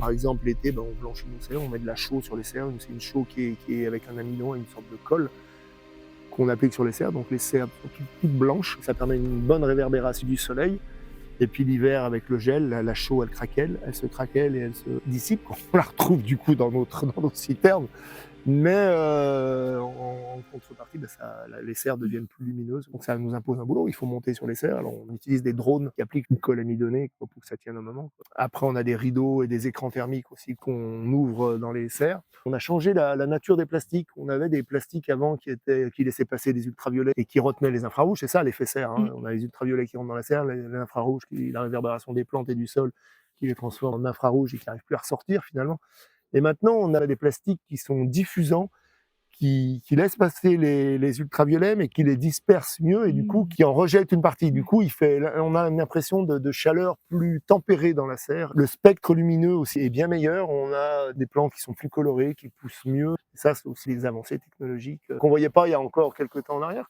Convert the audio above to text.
Par exemple, l'été, on blanchit nos serres, on met de la chaux sur les serres. C'est une chaux qui est avec un amidon et une sorte de colle qu'on applique sur les serres. Donc les serres sont toutes blanches. Ça permet une bonne réverbération du soleil. Et puis l'hiver, avec le gel, la chaux, elle se craquelle et elle se dissipe. On la retrouve du coup dans nos citernes. Mais en contrepartie, les serres deviennent plus lumineuses. Donc ça nous impose un boulot. Il faut monter sur les serres. Alors on utilise des drones qui appliquent une colle amidonnée pour que ça tienne un moment. Après, on a des rideaux et des écrans thermiques aussi qu'on ouvre dans les serres. On a changé la nature des plastiques. On avait des plastiques avant qui laissaient passer des ultraviolets et qui retenaient les infrarouges. C'est ça l'effet serre. Mmh. On a les ultraviolets qui rentrent dans la serre, les infrarouges, la réverbération des plantes et du sol qui les transforme en infrarouges et qui n'arrivent plus à ressortir finalement. Et maintenant, on a des plastiques qui sont diffusants, qui laissent passer les ultraviolets, mais qui les dispersent mieux et du coup, Mmh. qui en rejettent une partie. Du Ouais. coup, on a une impression de chaleur plus tempérée dans la serre. Le spectre lumineux aussi est bien meilleur. On a des plantes qui sont plus colorées, qui poussent mieux. Et ça, c'est aussi des avancées technologiques qu'on voyait pas il y a encore quelques temps en arrière.